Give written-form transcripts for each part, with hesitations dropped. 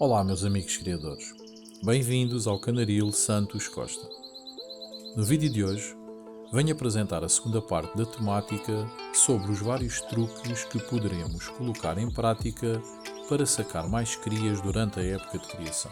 Olá, meus amigos criadores. Bem-vindos ao Canaril Santos Costa. No vídeo de hoje, venho apresentar a segunda parte da temática sobre os vários truques que poderemos colocar em prática para sacar mais crias durante a época de criação.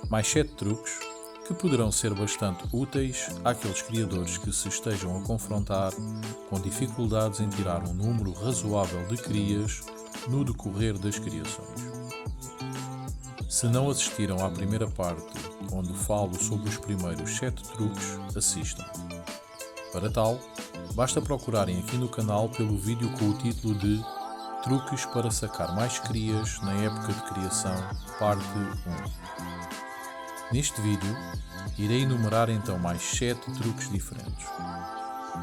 Mais 7 truques que poderão ser bastante úteis àqueles criadores que se estejam a confrontar com dificuldades em tirar um número razoável de crias no decorrer das criações. Se não assistiram à primeira parte, onde falo sobre os primeiros 7 truques, assistam. Para tal, basta procurarem aqui no canal pelo vídeo com o título de Truques para sacar mais crias na época de criação, parte 1. Neste vídeo, irei enumerar então mais 7 truques diferentes.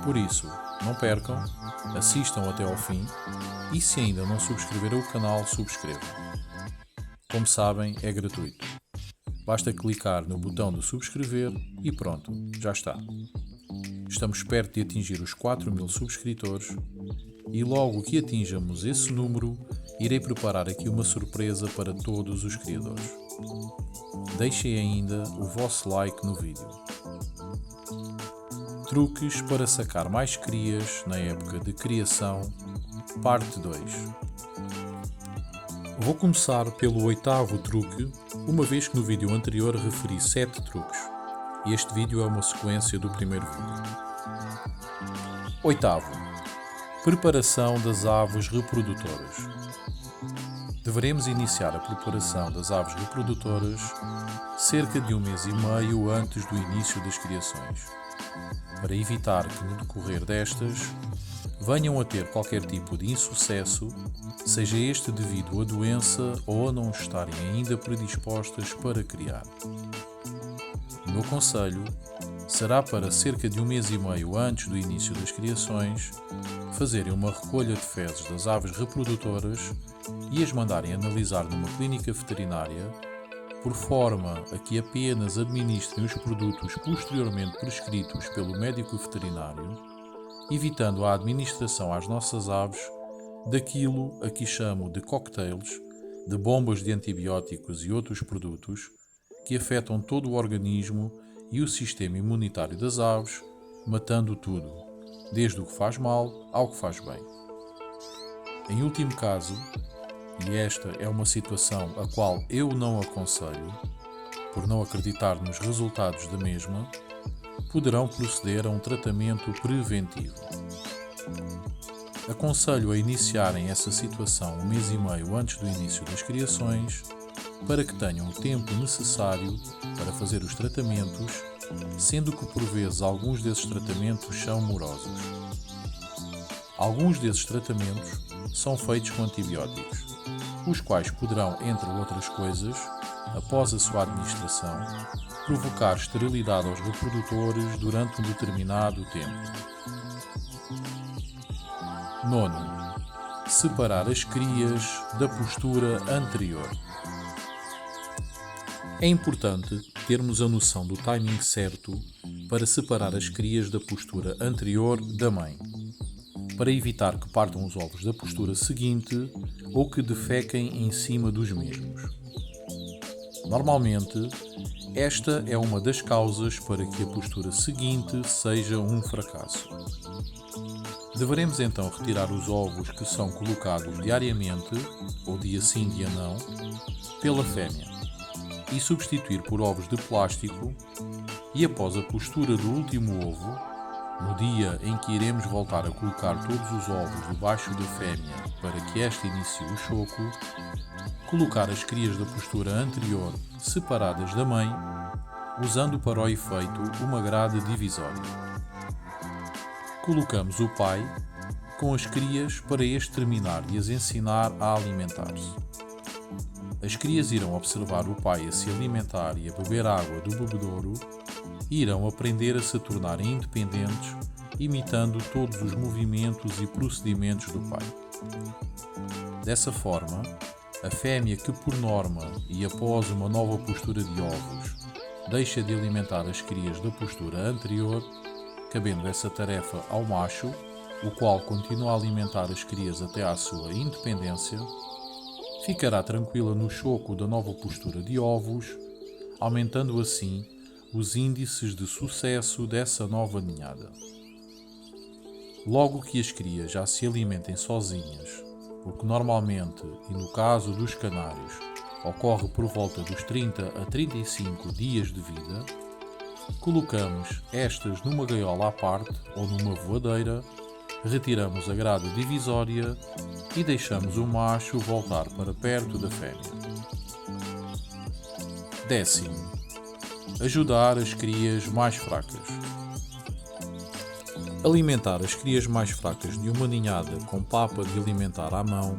Por isso, não percam, assistam até ao fim e se ainda não subscreveram o canal, subscrevam. Como sabem, é gratuito. Basta clicar no botão de subscrever e pronto, já está. Estamos perto de atingir os 4.000 subscritores e logo que atinjamos esse número, irei preparar aqui uma surpresa para todos os criadores. Deixem ainda o vosso like no vídeo. Truques para sacar mais crias na época de criação, parte 2. Vou começar pelo 8º truque, uma vez que no vídeo anterior referi 7 truques. E este vídeo é uma sequência do primeiro vídeo. 8º. Preparação das aves reprodutoras. Deveremos iniciar a preparação das aves reprodutoras cerca de 1 mês e meio antes do início das criações, para evitar que no decorrer destas venham a ter qualquer tipo de insucesso, seja este devido à doença ou a não estarem ainda predispostas para criar. O meu conselho será para cerca de 1 mês e meio antes do início das criações fazerem uma recolha de fezes das aves reprodutoras e as mandarem analisar numa clínica veterinária, por forma a que apenas administrem os produtos posteriormente prescritos pelo médico veterinário, evitando a administração às nossas aves daquilo a que chamo de cocktails, de bombas de antibióticos e outros produtos que afetam todo o organismo e o sistema imunitário das aves, matando tudo, desde o que faz mal ao que faz bem. Em último caso, e esta é uma situação a qual eu não aconselho, por não acreditar nos resultados da mesma, poderão proceder a um tratamento preventivo. Aconselho a iniciarem essa situação 1 mês e meio antes do início das criações, para que tenham o tempo necessário para fazer os tratamentos, sendo que por vezes alguns desses tratamentos são morosos. Alguns desses tratamentos são feitos com antibióticos, os quais poderão, entre outras coisas, após a sua administração, provocar esterilidade aos reprodutores durante um determinado tempo. 9. Separar as crias da postura anterior. É importante termos a noção do timing certo para separar as crias da postura anterior da mãe, para evitar que partam os ovos da postura seguinte ou que defequem em cima dos mesmos. Normalmente, esta é uma das causas para que a postura seguinte seja um fracasso. Deveremos então retirar os ovos que são colocados diariamente, ou dia sim, dia não, pela fêmea, e substituir por ovos de plástico, e após a postura do último ovo, no dia em que iremos voltar a colocar todos os ovos debaixo da fêmea para que esta inicie o choco, colocar as crias da postura anterior separadas da mãe, usando para o efeito uma grade divisória. Colocamos o pai com as crias para este terminar de as ensinar a alimentar-se. As crias irão observar o pai a se alimentar e a beber água do bebedouro e irão aprender a se tornarem independentes, imitando todos os movimentos e procedimentos do pai. Dessa forma, a fêmea que por norma e após uma nova postura de ovos deixa de alimentar as crias da postura anterior, cabendo essa tarefa ao macho, o qual continua a alimentar as crias até à sua independência, ficará tranquila no choco da nova postura de ovos, aumentando assim os índices de sucesso dessa nova ninhada. Logo que as crias já se alimentem sozinhas, o que normalmente, e no caso dos canários, ocorre por volta dos 30 a 35 dias de vida, colocamos estas numa gaiola à parte ou numa voadeira, retiramos a grade divisória e deixamos o macho voltar para perto da fêmea. 10º. Ajudar as crias mais fracas. Alimentar as crias mais fracas de uma ninhada com papa de alimentar à mão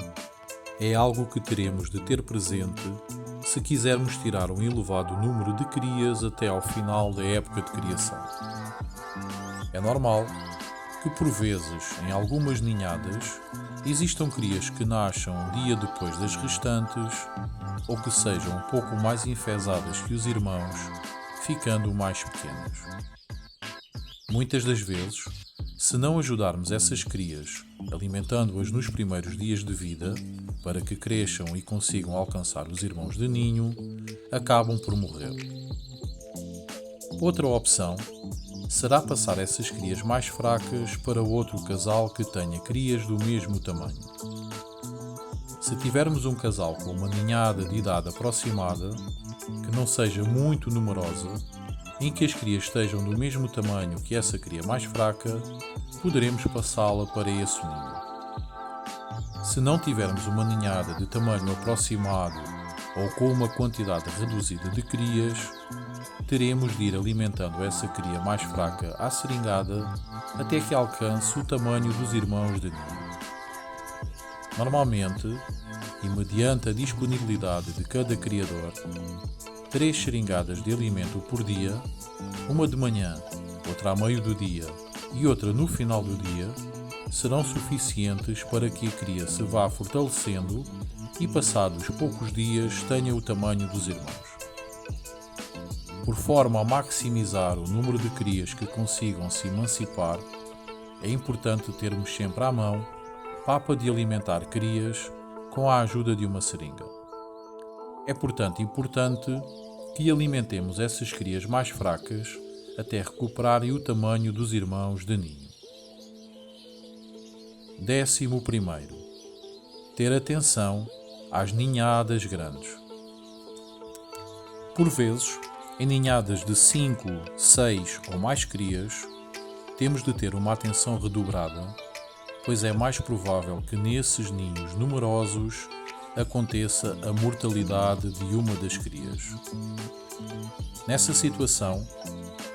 é algo que teremos de ter presente se quisermos tirar um elevado número de crias até ao final da época de criação. É normal que, por vezes, em algumas ninhadas, existam crias que nasçam um dia depois das restantes ou que sejam um pouco mais enfesadas que os irmãos, ficando mais pequenas. Muitas das vezes, se não ajudarmos essas crias, alimentando-as nos primeiros dias de vida, para que cresçam e consigam alcançar os irmãos de ninho, acabam por morrer. Outra opção será passar essas crias mais fracas para outro casal que tenha crias do mesmo tamanho. Se tivermos um casal com uma ninhada de idade aproximada, que não seja muito numerosa, em que as crias estejam do mesmo tamanho que essa cria mais fraca, poderemos passá-la para esse ninho. Se não tivermos uma ninhada de tamanho aproximado ou com uma quantidade reduzida de crias, teremos de ir alimentando essa cria mais fraca à seringada até que alcance o tamanho dos irmãos de ninho. Normalmente, e mediante a disponibilidade de cada criador, 3 seringadas de alimento por dia, uma de manhã, outra a meio do dia e outra no final do dia, serão suficientes para que a cria se vá fortalecendo e, passados poucos dias, tenha o tamanho dos irmãos. Por forma a maximizar o número de crias que consigam se emancipar, é importante termos sempre à mão papa de alimentar crias com a ajuda de uma seringa. É, portanto, importante que alimentemos essas crias mais fracas até recuperarem o tamanho dos irmãos de ninho. 11º. Ter atenção às ninhadas grandes. Por vezes, em ninhadas de 5, 6 ou mais crias, temos de ter uma atenção redobrada, pois é mais provável que nesses ninhos numerosos aconteça a mortalidade de uma das crias. Nessa situação,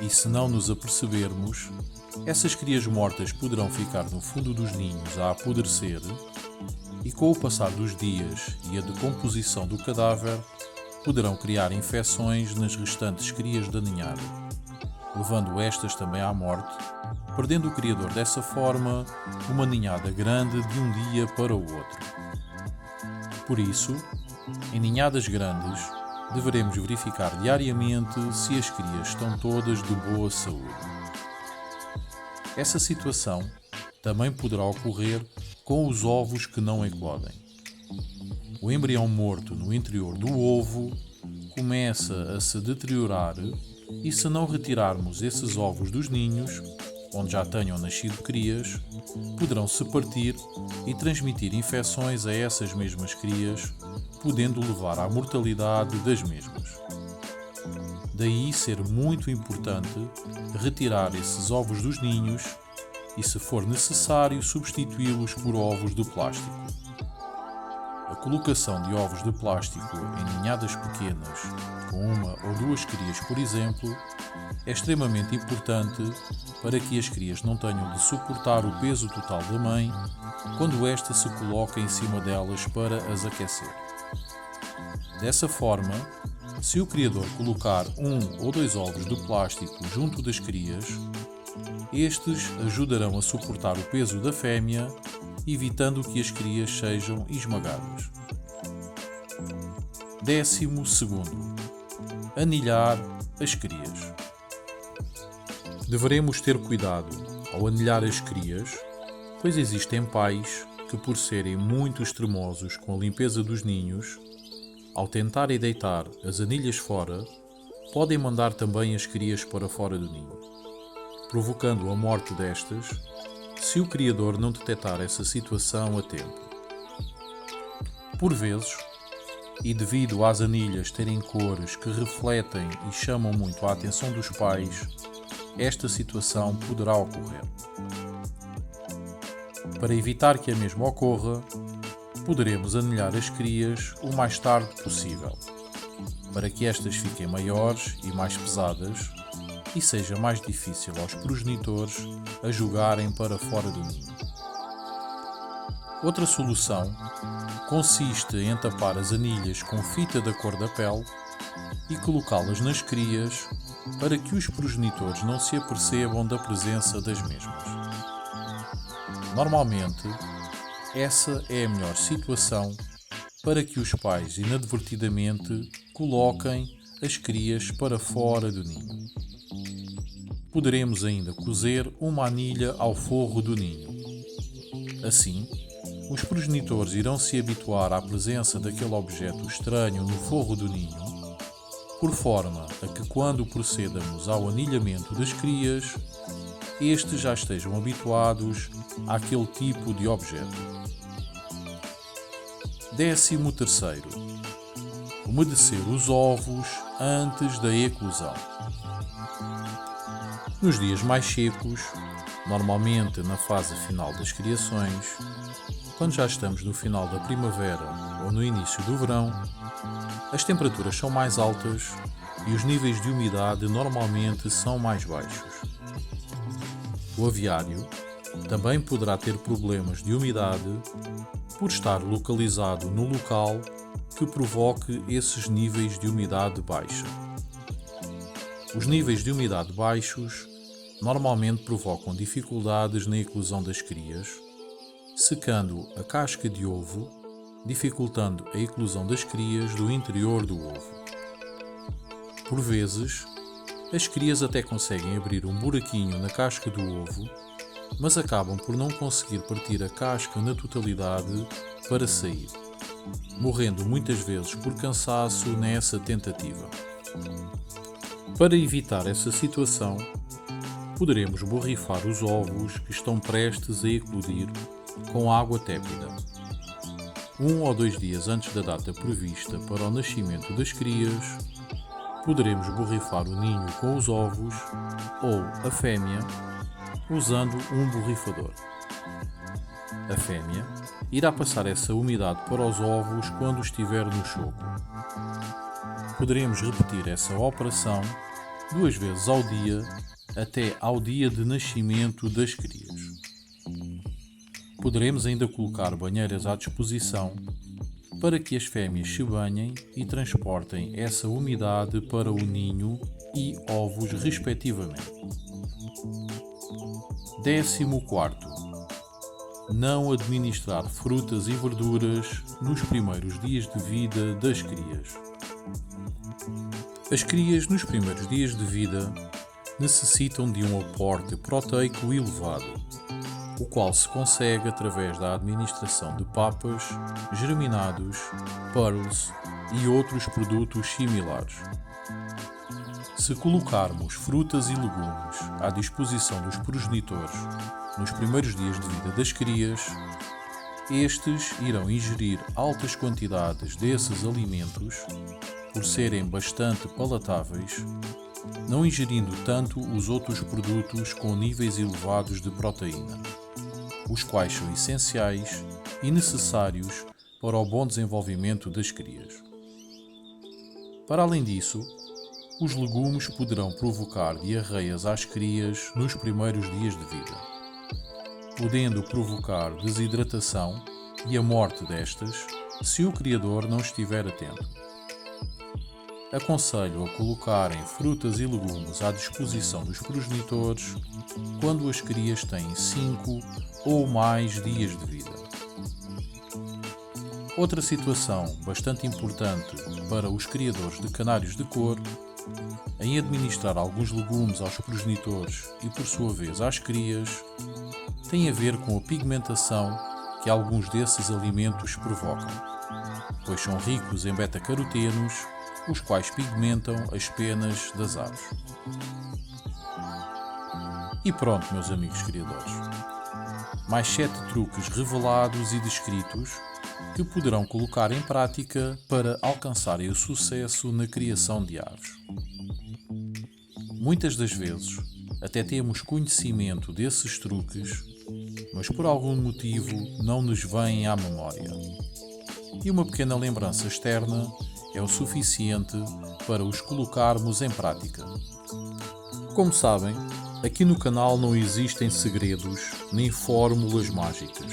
e se não nos apercebermos, essas crias mortas poderão ficar no fundo dos ninhos a apodrecer e, com o passar dos dias e a decomposição do cadáver, poderão criar infecções nas restantes crias da ninhada, levando estas também à morte, perdendo o criador dessa forma uma ninhada grande de um dia para o outro. Por isso, em ninhadas grandes, deveremos verificar diariamente se as crias estão todas de boa saúde. Essa situação também poderá ocorrer com os ovos que não eclodem. O embrião morto no interior do ovo começa a se deteriorar e, se não retirarmos esses ovos dos ninhos, onde já tenham nascido crias, poderão se partir e transmitir infecções a essas mesmas crias, podendo levar à mortalidade das mesmas. Daí ser muito importante retirar esses ovos dos ninhos e, se for necessário, substituí-los por ovos de plástico. A colocação de ovos de plástico em ninhadas pequenas, com 1 ou 2 crias, por exemplo, é extremamente importante para que as crias não tenham de suportar o peso total da mãe quando esta se coloca em cima delas para as aquecer. Dessa forma, se o criador colocar 1 ou 2 ovos de plástico junto das crias, estes ajudarão a suportar o peso da fêmea, evitando que as crias sejam esmagadas. 12º. Anilhar as crias. Deveremos ter cuidado ao anilhar as crias, pois existem pais que, por serem muito extremosos com a limpeza dos ninhos, ao tentarem deitar as anilhas fora, podem mandar também as crias para fora do ninho, provocando a morte destas, se o criador não detectar essa situação a tempo. Por vezes, e devido às anilhas terem cores que refletem e chamam muito a atenção dos pais, esta situação poderá ocorrer. Para evitar que a mesma ocorra, poderemos anilhar as crias o mais tarde possível, para que estas fiquem maiores e mais pesadas e seja mais difícil aos progenitores a jogarem para fora do ninho. Outra solução consiste em tapar as anilhas com fita da cor da pele e colocá-las nas crias para que os progenitores não se apercebam da presença das mesmas. Normalmente, essa é a melhor situação para que os pais inadvertidamente coloquem as crias para fora do ninho. Poderemos ainda cozer uma anilha ao forro do ninho. Assim, os progenitores irão se habituar à presença daquele objeto estranho no forro do ninho, por forma a que quando procedamos ao anilhamento das crias, estes já estejam habituados àquele tipo de objeto. 13º. Umedecer os ovos antes da eclosão. Nos dias mais secos, normalmente na fase final das criações, quando já estamos no final da primavera ou no início do verão, as temperaturas são mais altas e os níveis de umidade normalmente são mais baixos. O aviário também poderá ter problemas de umidade por estar localizado no local que provoque esses níveis de umidade baixa. Os níveis de umidade baixos normalmente provocam dificuldades na eclosão das crias, secando a casca de ovo, dificultando a eclosão das crias do interior do ovo. Por vezes, as crias até conseguem abrir um buraquinho na casca do ovo, mas acabam por não conseguir partir a casca na totalidade para sair, morrendo muitas vezes por cansaço nessa tentativa. Para evitar essa situação, poderemos borrifar os ovos que estão prestes a eclodir com água tépida. 1 ou 2 dias antes da data prevista para o nascimento das crias, poderemos borrifar o ninho com os ovos ou a fêmea usando um borrifador. A fêmea irá passar essa umidade para os ovos quando estiver no choco. Poderemos repetir essa operação 2 vezes ao dia até ao dia de nascimento das crias. Poderemos ainda colocar banheiras à disposição para que as fêmeas se banhem e transportem essa umidade para o ninho e ovos respectivamente. 14º. Não administrar frutas e verduras nos primeiros dias de vida das crias. As crias nos primeiros dias de vida necessitam de um aporte proteico elevado, o qual se consegue através da administração de papas, germinados, pearls e outros produtos similares. Se colocarmos frutas e legumes à disposição dos progenitores nos primeiros dias de vida das crias, estes irão ingerir altas quantidades desses alimentos, por serem bastante palatáveis, não ingerindo tanto os outros produtos com níveis elevados de proteína, os quais são essenciais e necessários para o bom desenvolvimento das crias. Para além disso, os legumes poderão provocar diarreias às crias nos primeiros dias de vida, podendo provocar desidratação e a morte destas se o criador não estiver atento. Aconselho a colocarem frutas e legumes à disposição dos progenitores quando as crias têm 5 ou mais dias de vida. Outra situação bastante importante para os criadores de canários de cor em administrar alguns legumes aos progenitores e por sua vez às crias tem a ver com a pigmentação que alguns desses alimentos provocam, pois são ricos em beta-carotenos, os quais pigmentam as penas das aves. E pronto, meus amigos criadores. Mais 7 truques revelados e descritos que poderão colocar em prática para alcançarem o sucesso na criação de aves. Muitas das vezes até temos conhecimento desses truques, mas por algum motivo não nos vêm à memória. E uma pequena lembrança externa é o suficiente para os colocarmos em prática. Como sabem, aqui no canal não existem segredos nem fórmulas mágicas.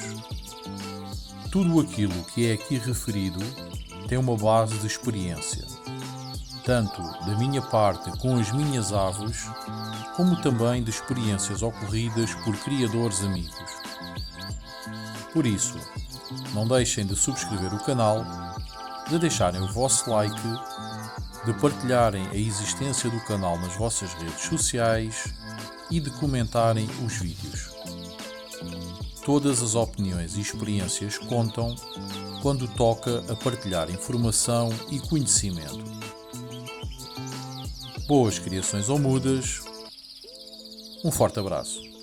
Tudo aquilo que é aqui referido tem uma base de experiência, tanto da minha parte com as minhas aves, como também de experiências ocorridas por criadores amigos. Por isso, não deixem de subscrever o canal, de deixarem o vosso like, de partilharem a existência do canal nas vossas redes sociais e de comentarem os vídeos. Todas as opiniões e experiências contam quando toca a partilhar informação e conhecimento. Boas criações ou mudas. Um forte abraço.